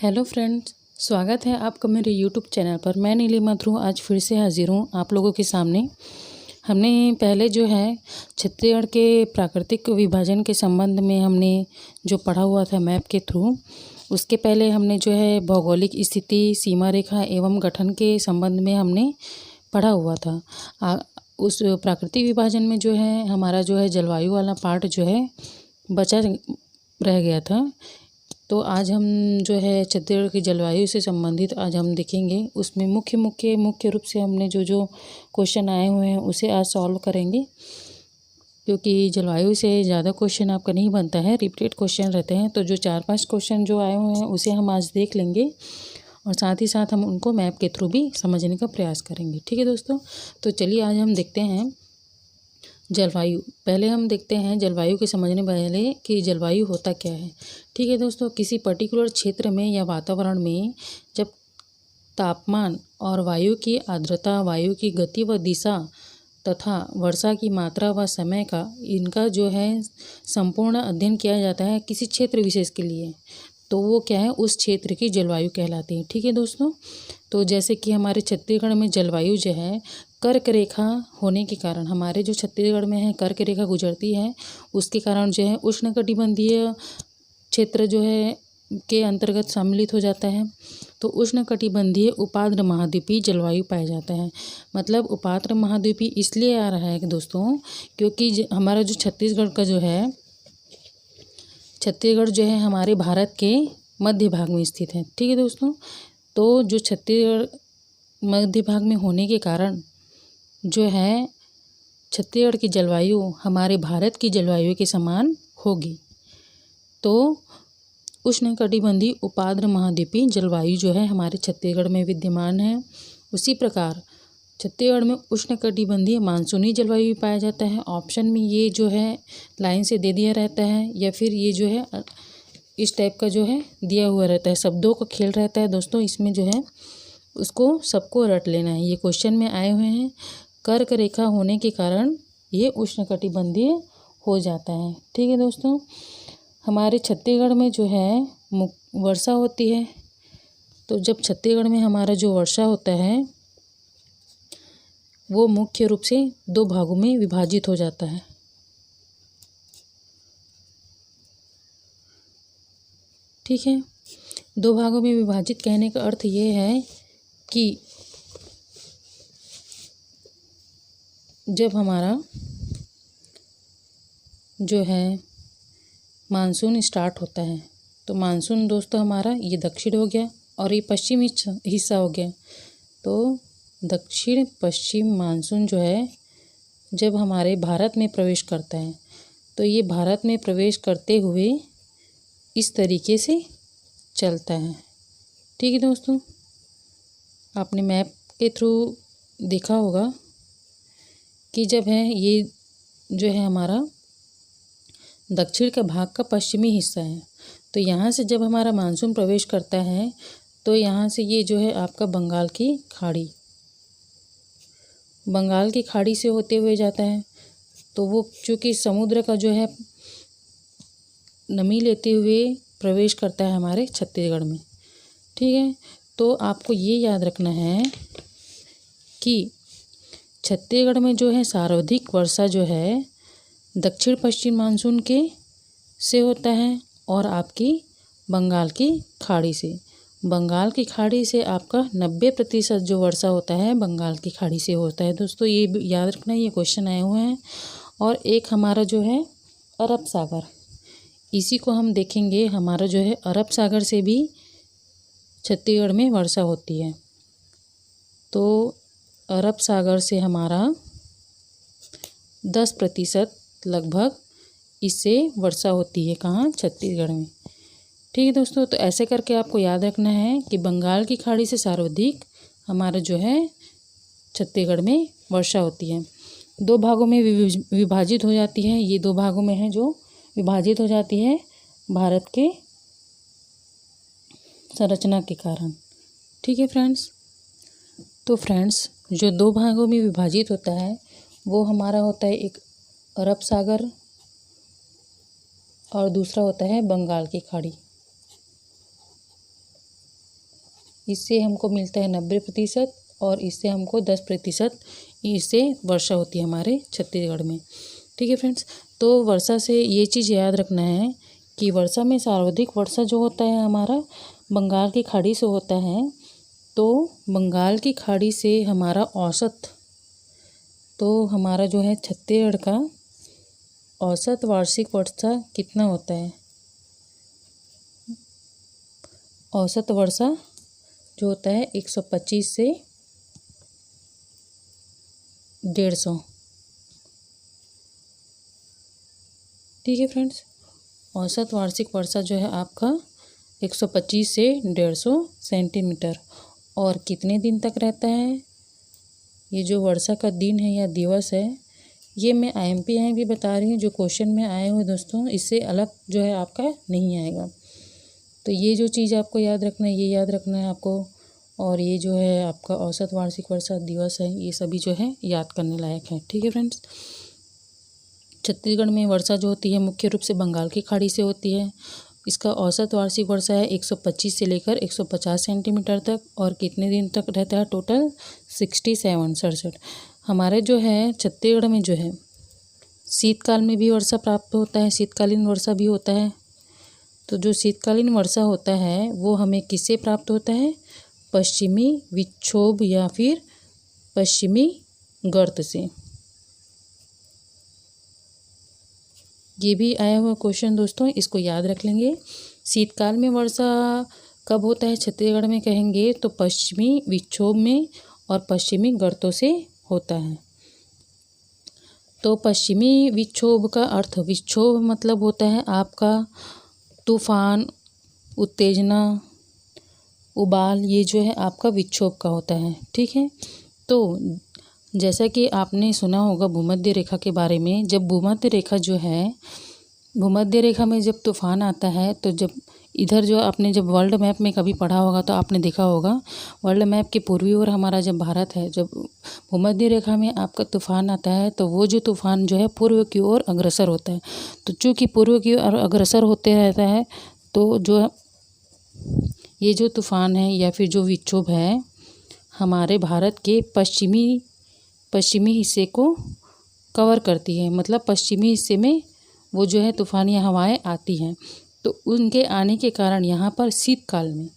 Hello friends, स्वागत है आपका मेरे यूट्यूब चैनल पर। मैं नीलिमा ध्रुव आज फिर से हाजिर हूँ आप लोगों के सामने। हमने पहले जो है छत्तीसगढ़ के प्राकृतिक विभाजन के संबंध में हमने जो पढ़ा हुआ था मैप के थ्रू, उसके पहले हमने जो है भौगोलिक स्थिति, सीमा रेखा एवं गठन के संबंध में हमने पढ़ा हुआ था। उस प्राकृतिक विभाजन में जो है हमारा जो है जलवायु वाला पार्ट जो है बचा रह गया था। तो आज हम जो है छत्तीसगढ़ की जलवायु से संबंधित आज हम देखेंगे। उसमें मुख्य रूप से हमने जो क्वेश्चन आए हुए हैं उसे आज सॉल्व करेंगे, क्योंकि जलवायु से ज़्यादा क्वेश्चन आपका नहीं बनता है, रिपीटेड क्वेश्चन रहते हैं। तो जो 4-5 क्वेश्चन जो आए हुए हैं उसे हम आज देख लेंगे और साथ ही साथ हम उनको मैप के थ्रू भी समझने का प्रयास करेंगे। ठीक है दोस्तों, तो चलिए आज हम देखते हैं जलवायु। पहले हम देखते हैं जलवायु के समझने पहले कि जलवायु होता क्या है। ठीक है दोस्तों, किसी पर्टिकुलर क्षेत्र में या वातावरण में जब तापमान और वायु की आर्द्रता, वायु की गति व दिशा तथा वर्षा की मात्रा व समय का इनका जो है संपूर्ण अध्ययन किया जाता है किसी क्षेत्र विशेष के लिए, तो वो क्या है उस क्षेत्र की जलवायु कहलाती है। ठीक है दोस्तों, तो जैसे कि हमारे छत्तीसगढ़ में जलवायु जो है कर्क रेखा होने के कारण, हमारे जो छत्तीसगढ़ में है कर्क रेखा गुजरती है, उसके कारण जो है उष्णकटिबंधीय क्षेत्र जो है के अंतर्गत सम्मिलित हो जाता है। तो उष्णकटिबंधीय उपाद्र महाद्वीपीय जलवायु पाया जाता है। मतलब उपाद्र महाद्वीपीय इसलिए आ रहा है कि दोस्तों, क्योंकि हमारा जो छत्तीसगढ़ का जो है छत्तीसगढ़ जो है हमारे भारत के मध्य भाग में स्थित है। ठीक है दोस्तों, तो जो छत्तीसगढ़ मध्य भाग में होने के कारण जो है छत्तीसगढ़ की जलवायु हमारे भारत की जलवायु के समान होगी। तो उष्णकटिबंधीय उपाद्र महाद्वीपीय जलवायु जो है हमारे छत्तीसगढ़ में विद्यमान है। उसी प्रकार छत्तीसगढ़ में उष्णकटिबंधीय मानसूनी जलवायु पाया जाता है। ऑप्शन में ये जो है लाइन से दे दिया रहता है या फिर ये जो है इस टाइप का जो है दिया हुआ रहता है, शब्दों का खेल रहता है दोस्तों। इसमें जो है उसको सबको रट लेना है। ये क्वेश्चन में आए हुए हैं, कर्क रेखा होने के कारण ये उष्णकटिबंधीय हो जाता है। ठीक है दोस्तों, हमारे छत्तीसगढ़ में जो है वर्षा होती है। तो जब छत्तीसगढ़ में हमारा जो वर्षा होता है वो मुख्य रूप से 2 भागों में विभाजित हो जाता है। ठीक है, 2 भागों में विभाजित कहने का अर्थ ये है कि जब हमारा जो है मानसून स्टार्ट होता है, तो मानसून दोस्तों हमारा ये दक्षिण हो गया और ये पश्चिमी हिस्सा हो गया। तो दक्षिण पश्चिम मानसून जो है जब हमारे भारत में प्रवेश करता है, तो ये भारत में प्रवेश करते हुए इस तरीके से चलता है। ठीक है दोस्तों, आपने मैप के थ्रू देखा होगा कि जब है ये जो है हमारा दक्षिण का भाग का पश्चिमी हिस्सा है, तो यहाँ से जब हमारा मानसून प्रवेश करता है तो यहाँ से ये जो है आपका बंगाल की खाड़ी से होते हुए जाता है। तो वो चूँकि समुद्र का जो है नमी लेते हुए प्रवेश करता है हमारे छत्तीसगढ़ में। ठीक है, तो आपको ये याद रखना है कि छत्तीसगढ़ में जो है सर्वाधिक वर्षा जो है दक्षिण पश्चिम मानसून के से होता है और आपकी बंगाल की खाड़ी से। बंगाल की खाड़ी से आपका 90% जो वर्षा होता है बंगाल की खाड़ी से होता है। दोस्तों ये याद रखना, ये क्वेश्चन आए हुए हैं। और एक हमारा जो है अरब सागर, इसी को हम देखेंगे। हमारा जो है अरब सागर से भी छत्तीसगढ़ में वर्षा होती है। तो अरब सागर से हमारा 10% लगभग इससे वर्षा होती है, कहाँ? छत्तीसगढ़ में। ठीक है दोस्तों, तो ऐसे करके आपको याद रखना है कि बंगाल की खाड़ी से सर्वाधिक हमारा जो है छत्तीसगढ़ में वर्षा होती है। 2 भागों में विभाजित हो जाती है। ये 2 भागों में है जो विभाजित हो जाती है भारत के संरचना के कारण। ठीक है फ्रेंड्स, तो फ्रेंड्स जो 2 भागों में विभाजित होता है वो हमारा होता है, एक अरब सागर और दूसरा होता है बंगाल की खाड़ी। इससे हमको मिलता है 90%, और इससे हमको 10% इससे वर्षा होती है हमारे छत्तीसगढ़ में। ठीक है फ्रेंड्स, तो वर्षा से ये चीज़ याद रखना है कि वर्षा में सर्वाधिक वर्षा जो होता है हमारा बंगाल की खाड़ी से होता है। तो बंगाल की खाड़ी से हमारा औसत, तो हमारा जो है छत्तीसगढ़ का औसत वार्षिक वर्षा कितना होता है? औसत वर्षा जो होता है 125 से 150। ठीक है फ्रेंड्स, औसत वार्षिक वर्षा जो है आपका 125 से 150 सेंटीमीटर। और कितने दिन तक रहता है ये जो वर्षा का दिन है या दिवस है? ये मैं IMP भी बता रही हूँ, जो क्वेश्चन में आए हुए दोस्तों, इससे अलग जो है आपका नहीं आएगा। तो ये जो चीज़ आपको याद रखना है, ये याद रखना है आपको। और ये जो है आपका औसत वार्षिक वर्षा दिवस है, ये सभी जो है याद करने लायक है। ठीक है फ्रेंड्स, छत्तीसगढ़ में वर्षा जो होती है मुख्य रूप से बंगाल की खाड़ी से होती है। इसका औसत वार्षिक वर्षा है 125 से लेकर 150 सेंटीमीटर तक। और कितने दिन तक रहता है? टोटल 67। हमारे जो है छत्तीसगढ़ में जो है शीतकाल में भी वर्षा प्राप्त होता है, शीतकालीन वर्षा भी होता है। तो जो शीतकालीन वर्षा होता है वो हमें किससे प्राप्त होता है? पश्चिमी विक्षोभ या फिर पश्चिमी गर्त से। ये भी आया हुआ क्वेश्चन दोस्तों, इसको याद रख लेंगे। शीतकाल में वर्षा कब होता है छत्तीसगढ़ में कहेंगे तो पश्चिमी विक्षोभ में और पश्चिमी गर्तों से होता है। तो पश्चिमी विक्षोभ का अर्थ, विक्षोभ मतलब होता है आपका तूफान, उत्तेजना, उबाल, ये जो है आपका विक्षोभ का होता है। ठीक है, तो जैसा कि आपने सुना होगा भूमध्य रेखा के बारे में। जब भूमध्य रेखा जो है, भूमध्य रेखा में जब तूफान आता है तो जब इधर जो आपने जब वर्ल्ड मैप में कभी पढ़ा होगा तो आपने देखा होगा वर्ल्ड मैप के पूर्वी ओर हमारा जब भारत है, जब भूमध्य रेखा में आपका तूफान आता है तो वो जो तूफान जो है पूर्व की ओर अग्रसर होता है। तो चूँकि पूर्व की ओर अग्रसर होते रहता है तो जो ये जो तूफान है या फिर जो विक्षोभ है हमारे भारत के पश्चिमी हिस्से को कवर करती है। मतलब पश्चिमी हिस्से में वो जो है तूफ़ानी हवाएं आती हैं। तो उनके आने के कारण यहाँ पर शीतकाल में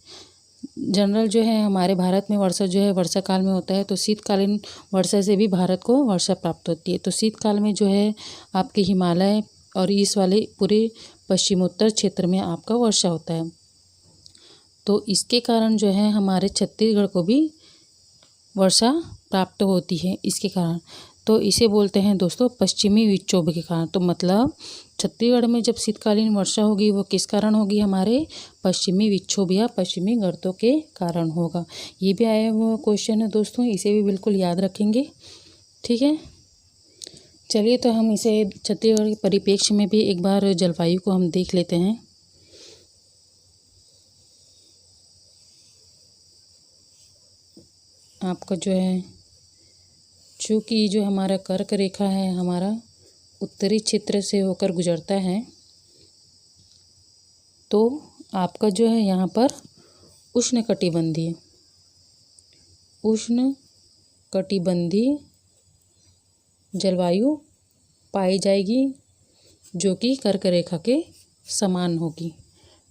जनरल जो है हमारे भारत में वर्षा जो है वर्षा काल में होता है। तो शीतकालीन वर्षा से भी भारत को वर्षा प्राप्त होती है। तो शीतकाल में जो है आपके हिमालय और ईस्ट वाले पूरे पश्चिमोत्तर क्षेत्र में आपका वर्षा होता है। तो इसके कारण जो है हमारे छत्तीसगढ़ को भी वर्षा प्राप्त होती है इसके कारण। तो इसे बोलते हैं दोस्तों पश्चिमी विक्षोभ के कारण। तो मतलब छत्तीसगढ़ में जब शीतकालीन वर्षा होगी वो किस कारण होगी? हमारे पश्चिमी विक्षोभ या पश्चिमी गर्तों के कारण होगा। ये भी आया हुआ क्वेश्चन है दोस्तों, इसे भी बिल्कुल याद रखेंगे। ठीक है, चलिए तो हम इसे छत्तीसगढ़ के परिप्रेक्ष्य में भी एक बार जलवायु को हम देख लेते हैं। आपका जो है चूँकि जो हमारा कर्क रेखा है हमारा उत्तरी क्षेत्र से होकर गुजरता है, तो आपका जो है यहाँ पर उष्णकटिबंधीय जलवायु पाई जाएगी जो कि कर्क रेखा के समान होगी।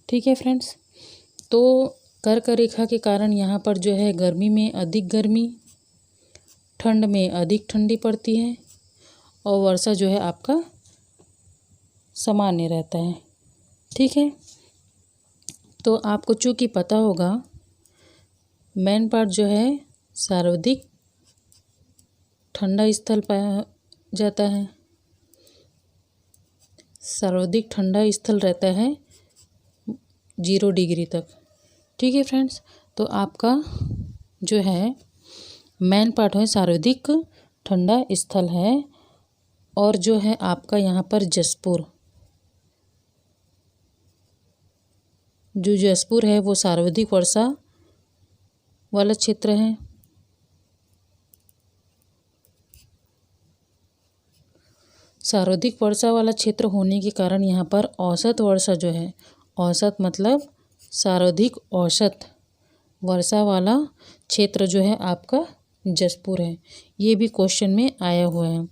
ठीक है फ्रेंड्स, तो कर्क रेखा के कारण यहाँ पर जो है गर्मी में अधिक गर्मी, ठंड में अधिक ठंडी पड़ती है और वर्षा जो है आपका सामान्य रहता है। ठीक है, तो आपको चूँकि पता होगा मेन पार्ट जो है सर्वाधिक ठंडा स्थल पाया जाता है, सर्वाधिक ठंडा स्थल रहता है 0 डिग्री तक। ठीक है फ्रेंड्स, तो आपका जो है मेन पार्ट है सर्वाधिक ठंडा स्थल है। और जो है आपका यहाँ पर जसपुर है वो सर्वाधिक वर्षा वाला क्षेत्र है। सर्वाधिक वर्षा वाला क्षेत्र होने के कारण यहाँ पर औसत वर्षा जो है, औसत मतलब सर्वाधिक औसत वर्षा वाला क्षेत्र जो है आपका जसपुर है। ये भी क्वेश्चन में आया हुआ है।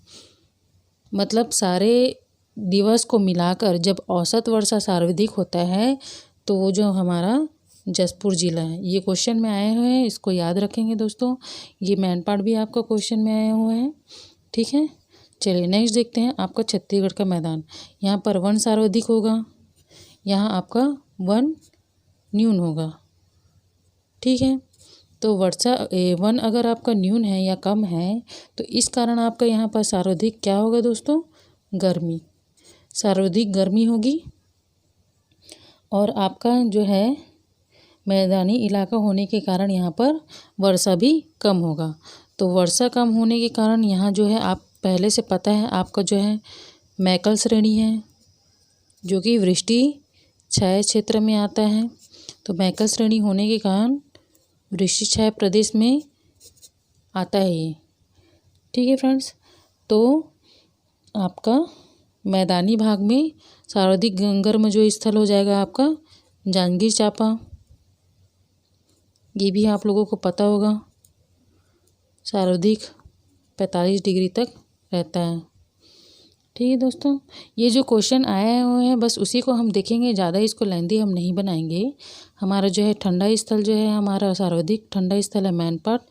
मतलब सारे दिवस को मिलाकर जब औसत वर्षा सर्वाधिक होता है तो वो जो हमारा जसपुर ज़िला है। ये क्वेश्चन में आए हुए हैं, इसको याद रखेंगे दोस्तों। ये मेन पार्ट भी आपका क्वेश्चन में आया हुआ है, ठीक है। चलिए नेक्स्ट देखते हैं आपका छत्तीसगढ़ का मैदान। यहाँ पर वन सर्वाधिक होगा, यहाँ आपका वन न्यून होगा, ठीक है। तो वर्षा वन अगर आपका न्यून है या कम है तो इस कारण आपका यहाँ पर सर्वाधिक क्या होगा दोस्तों, गर्मी, सर्वाधिक गर्मी होगी। और आपका जो है मैदानी इलाका होने के कारण यहाँ पर वर्षा भी कम होगा। तो वर्षा कम होने के कारण यहाँ जो है आप पहले से पता है आपका जो है मैकल श्रेणी है, जो कि वृष्टि छाया क्षेत्र में आता है। तो मैकल श्रेणी होने के कारण वृष्टि छाया प्रदेश में आता है ये, ठीक है फ्रेंड्स। तो आपका मैदानी भाग में सर्वाधिक गर्म जो स्थल हो जाएगा आपका जांजगीर चांपा। ये भी आप लोगों को पता होगा, सर्वाधिक 45 डिग्री तक रहता है, ठीक है दोस्तों। ये जो क्वेश्चन आया हुआ है बस उसी को हम देखेंगे, ज़्यादा इसको लेंदी हम नहीं बनाएंगे। हमारा जो है ठंडा स्थल जो है हमारा सर्वाधिक ठंडा स्थल है मैनपाट,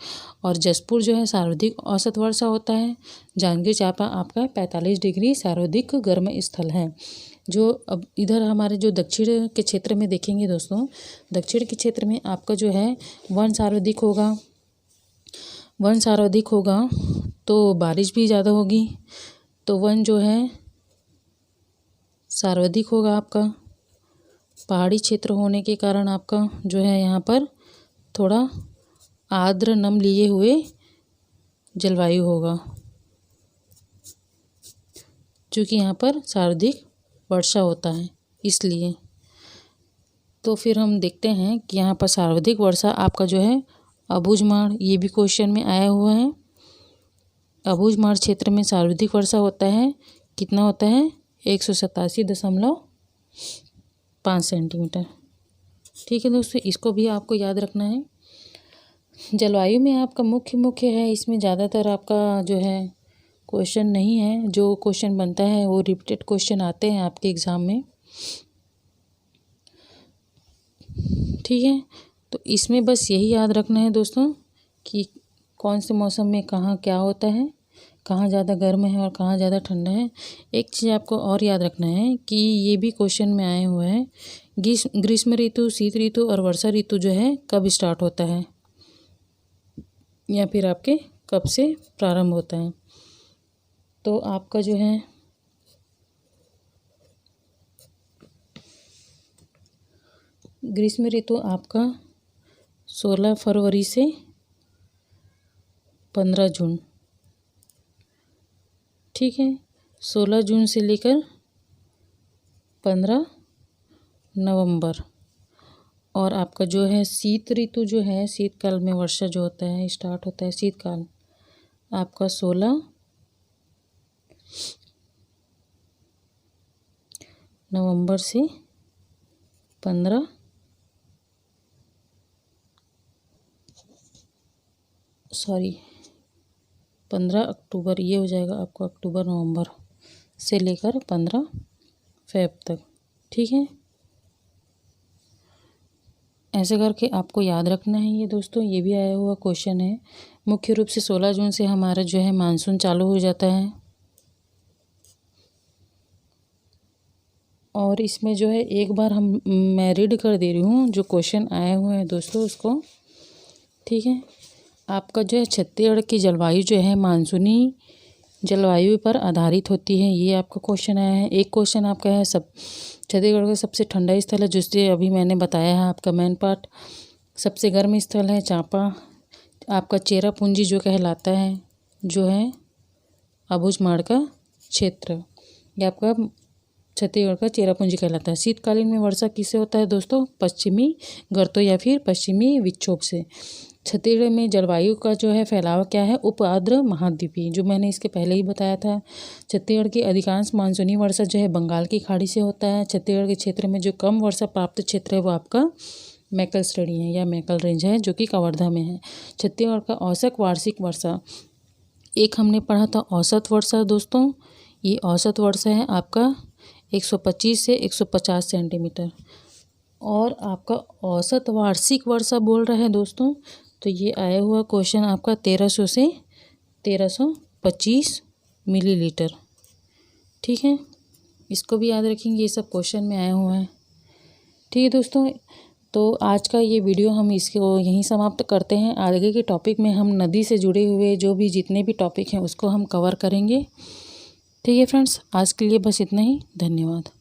और जसपुर जो है सर्वाधिक औसत वर्षा होता है। जांजगीर चांपा आपका 45 डिग्री सर्वाधिक गर्म स्थल है। जो अब इधर हमारे जो दक्षिण के क्षेत्र में देखेंगे दोस्तों, दक्षिण के क्षेत्र में आपका जो है वन सर्वाधिक होगा, वन सर्वाधिक होगा तो बारिश भी ज़्यादा होगी। तो वन जो है सर्वाधिक होगा आपका। पहाड़ी क्षेत्र होने के कारण आपका जो है यहाँ पर थोड़ा आर्द्र नम लिए हुए जलवायु होगा, क्योंकि यहाँ पर सर्वाधिक वर्षा होता है इसलिए। तो फिर हम देखते हैं कि यहाँ पर सर्वाधिक वर्षा आपका जो है अबूझमाड़, ये भी क्वेश्चन में आया हुआ है। अबूझमाड़ क्षेत्र में सर्वाधिक वर्षा होता है, कितना होता है 187.5 सेंटीमीटर, ठीक है दोस्तों। इसको भी आपको याद रखना है। जलवायु में आपका मुख्य है, इसमें ज़्यादातर आपका जो है क्वेश्चन नहीं है। जो क्वेश्चन बनता है वो रिपीटेड क्वेश्चन आते हैं आपके एग्ज़ाम में, ठीक है। तो इसमें बस यही याद रखना है दोस्तों कि कौन से मौसम में कहाँ क्या होता है, कहाँ ज़्यादा गर्म है और कहाँ ज़्यादा ठंडा है। एक चीज़ आपको और याद रखना है कि ये भी क्वेश्चन में आए हुए हैं, ग्रीष्म ऋतु, शीत ऋतु और वर्षा ऋतु जो है कब स्टार्ट होता है या फिर आपके कब से प्रारंभ होता है। तो आपका जो है ग्रीष्म ऋतु आपका 16 फरवरी से 15 जून, ठीक है। 16 जून से लेकर 15 नवंबर। और आपका जो है शीत ऋतु जो है, शीतकाल में वर्षा जो होता है स्टार्ट होता है शीतकाल आपका 16 नवंबर से 15 अक्टूबर, ये हो जाएगा आपको अक्टूबर नवंबर से लेकर 15 फेब तक, ठीक है। ऐसे करके आपको याद रखना है ये दोस्तों। ये भी आया हुआ क्वेश्चन है। मुख्य रूप से 16 जून से हमारा जो है मानसून चालू हो जाता है, और इसमें जो है एक बार मैं रीड कर दे रही हूँ जो क्वेश्चन आए हुए हैं दोस्तों उसको, ठीक है। आपका जो है छत्तीसगढ़ की जलवायु जो है मानसूनी जलवायु पर आधारित होती है, ये आपका क्वेश्चन आया है। एक क्वेश्चन आपका है छत्तीसगढ़ का सबसे ठंडा स्थल है, जिससे अभी मैंने बताया है आपका मेन पार्ट। सबसे गर्म स्थल है चांपा, आपका चेरापूंजी जो कहलाता है जो है अबूझमाड़ का क्षेत्र, ये आपका छत्तीसगढ़ का चेरापूंजी कहलाता है। शीतकालीन में वर्षा किससे होता है दोस्तों, पश्चिमी गर्तों या फिर पश्चिमी विक्षोभ से। छत्तीसगढ़ में जलवायु का जो है फैलाव क्या है, उप आर्द्र महाद्वीपीय, जो मैंने इसके पहले ही बताया था। छत्तीसगढ़ की अधिकांश मानसूनी वर्षा जो है बंगाल की खाड़ी से होता है। छत्तीसगढ़ के क्षेत्र में जो कम वर्षा प्राप्त क्षेत्र है वो आपका मैकल श्रेणी है या मैकल रेंज है, जो कि कवर्धा में है। छत्तीसगढ़ का औसत वार्षिक वर्षा, एक हमने पढ़ा था औसत वर्षा दोस्तों, ये औसत वर्षा है आपका 125 से 150 सेंटीमीटर। और आपका औसत वार्षिक वर्षा बोल रहा है दोस्तों, तो ये आया हुआ क्वेश्चन आपका 1300 से 1325 मिलीलीटर। ठीक है, इसको भी याद रखेंगे, ये सब क्वेश्चन में आया हुआ है। ठीक है दोस्तों, तो आज का ये वीडियो हम इसको यहीं समाप्त करते हैं। आगे के टॉपिक में हम नदी से जुड़े हुए जो भी जितने भी टॉपिक हैं उसको हम कवर करेंगे। ठीक है फ्रेंड्स, आज के लिए बस इतना ही। धन्यवाद।